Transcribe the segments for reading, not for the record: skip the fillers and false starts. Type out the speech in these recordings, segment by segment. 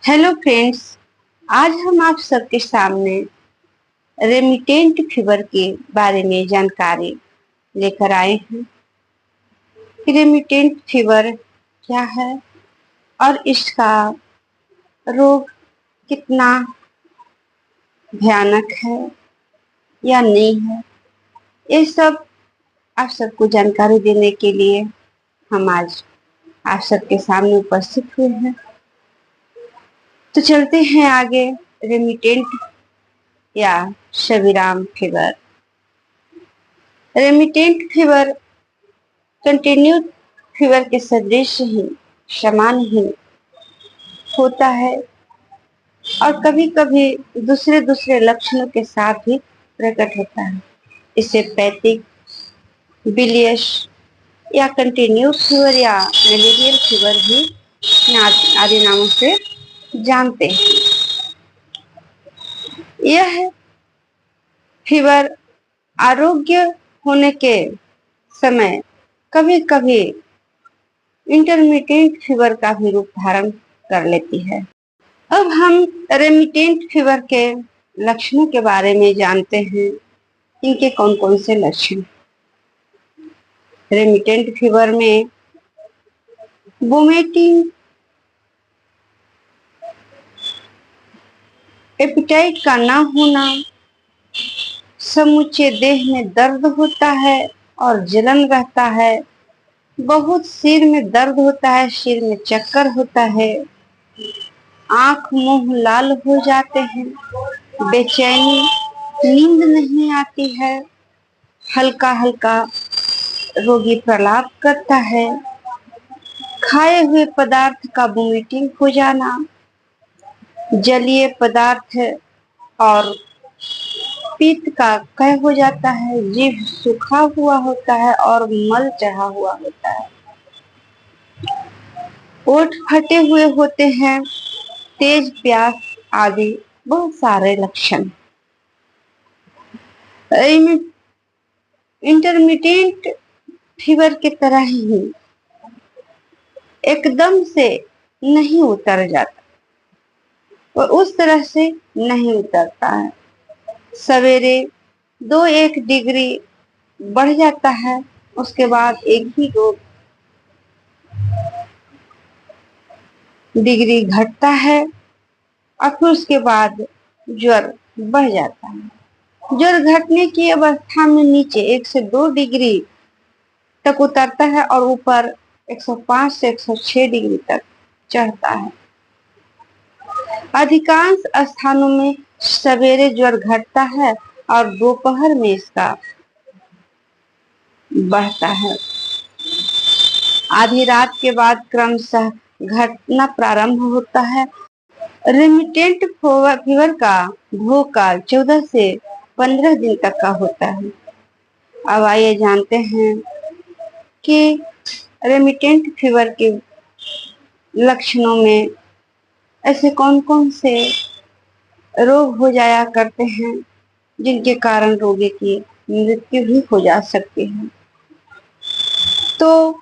Hello friends. आज हम आप सबके सामने रेमिटेंट फीवर के बारे में जानकारी लेकर आए हैं कि रेमिटेंट फीवर क्या है और इसका रोग कितना भयानक है या नहीं है। ये सब आप सबको जानकारी देने के लिए हम आज आप सबके सामने उपस्थित हुए हैं। तो चलते हैं आगे। रेमिटेंट या शवीराम fever. Remittent fever continue fever के सदृश ही समान ही होता है और कभी कभी दूसरे दूसरे लक्षणों के साथ भी प्रकट होता है। इसे पैथिक, बिलियस या कंटिन्यू फीवर या मलेरियल फीवर भी आदि नामों से जानते हैं। यह फीवर आरोग्य होने के समय कभी कभी इंटरमिटेंट फीवर का भी रूप धारण कर लेती है। अब हम रेमिटेंट फीवर के लक्षणों के बारे में जानते हैं। इनके कौन कौन से लक्षण। रेमिटेंट फीवर में वोमिटिंग, एपेटाइट का ना होना, समूचे देह में दर्द होता है और जलन रहता है, बहुत सिर में दर्द होता है, सिर में चक्कर होता है, आंख मुंह लाल हो जाते हैं, बेचैनी, नींद नहीं आती है, हल्का हल्का रोगी प्रलाप करता है, खाए हुए पदार्थ का वोमिटिंग हो जाना, जलीय पदार्थ और पित्त का कह हो जाता है, जीभ सूखा हुआ होता है और मल चढ़ा हुआ होता है, ओठ फटे हुए होते हैं, तेज प्यास आदि बहुत सारे लक्षण। इंटरमिटेंट फीवर की तरह ही एकदम से नहीं उतर जाता और उस तरह से नहीं उतरता है। सवेरे 2-1 डिग्री बढ़ जाता है, उसके बाद 1 ही 2 डिग्री घटता है और फिर उसके बाद ज्वर बढ़ जाता है। ज्वर घटने की अवस्था में नीचे 1 से 2 डिग्री तक उतरता है और ऊपर 105 से 106 डिग्री तक चढ़ता है। अधिकांश स्थानों में सवेरे ज्वर घटता है और दोपहर में इसका बढ़ता है। आधी रात के बाद क्रमशः घटना प्रारंभ होता है। रेमिटेंट फीवर का भोग काल 14 से 15 दिन तक का होता है। अब आइए जानते हैं कि रेमिटेंट फीवर के लक्षणों में ऐसे कौन कौन से रोग हो जाया करते हैं जिनके कारण रोगी की मृत्यु भी हो जा सकती है। तो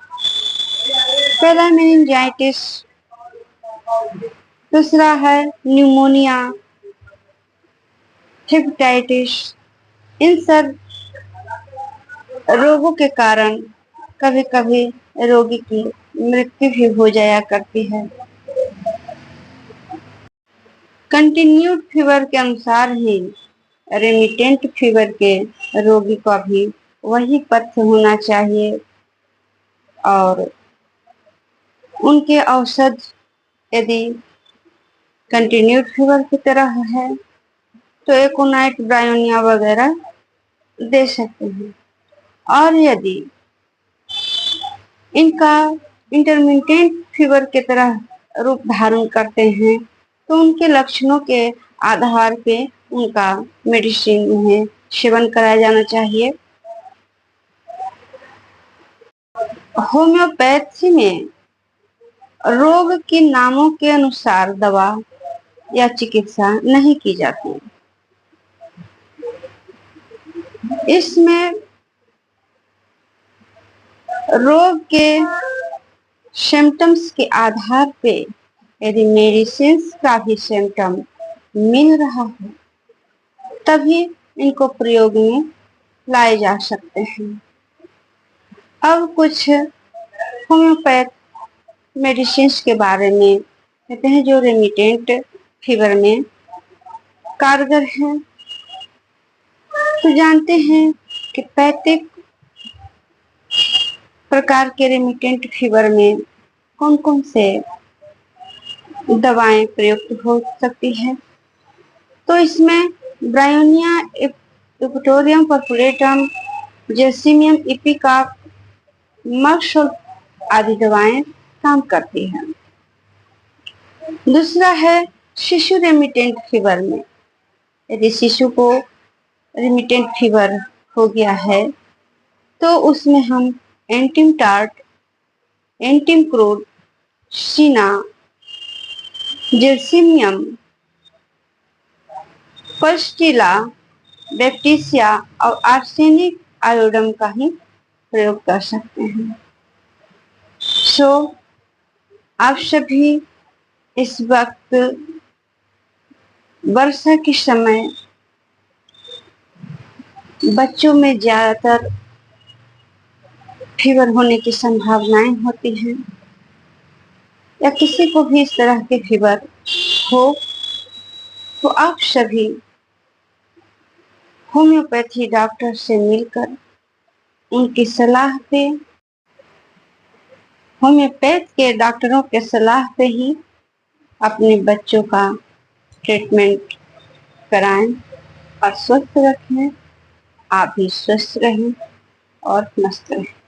पहला मेनिंजाइटिस, दूसरा है न्यूमोनिया, हेपेटाइटिस। इन सब रोगों के कारण कभी कभी रोगी की मृत्यु भी हो जाया करती है। कंटिन्यूड फीवर के अनुसार ही रेमिटेंट फीवर के रोगी का भी वही पथ्य होना चाहिए और उनके औषध यदि कंटिन्यूड फीवर की तरह है तो एकोनाइट, ब्रायोनिया वगैरह दे सकते हैं। और यदि इनका इंटरमिटेंट फीवर की तरह रूप धारण करते हैं तो उनके लक्षणों के आधार पे उनका मेडिसिन उन्हें सेवन कराया जाना चाहिए। होम्योपैथी में रोग के नामों के अनुसार दवा या चिकित्सा नहीं की जाती। इसमें रोग के सिम्टम्स के आधार पे यदि मेडिसिन का भी सिम्टम मिल रहा है तभी इनको प्रयोग में लाए जा सकते हैं। अब कुछ होम्योपैथ मेडिसिन के बारे में कहते हैं जो रेमिटेंट फीवर में कारगर हैं। तो जानते हैं कि 35 प्रकार के रेमिटेंट फीवर में कौन कौन से दवाएं प्रयुक्त हो सकती है। तो इसमें ब्रायोनिया इक्वेटोरियम पर्पुलेटम, जेसिमियम इपिका, मक्स आदि दवाएं काम करती हैं। दूसरा है शिशु रेमिटेंट फीवर में। यदि शिशु को रेमिटेंट फीवर हो गया है तो उसमें हम एंटिम टार्ट, एंटिम क्रोड, सीना, जेरसिमियम, पस्टिला, बैप्टिसिया और आर्सेनिक आयोडम का ही प्रयोग कर सकते हैं। सो आप सभी इस वक्त वर्षा के समय बच्चों में ज्यादातर फीवर होने की संभावनाएं होती हैं, या किसी को भी इस तरह के फीवर हो तो आप सभी होम्योपैथी डॉक्टर से मिलकर उनकी सलाह पे, होम्योपैथ के डॉक्टरों के सलाह पे ही अपने बच्चों का ट्रीटमेंट कराएं और स्वस्थ रखें। आप भी स्वस्थ रहें और मस्त रहें।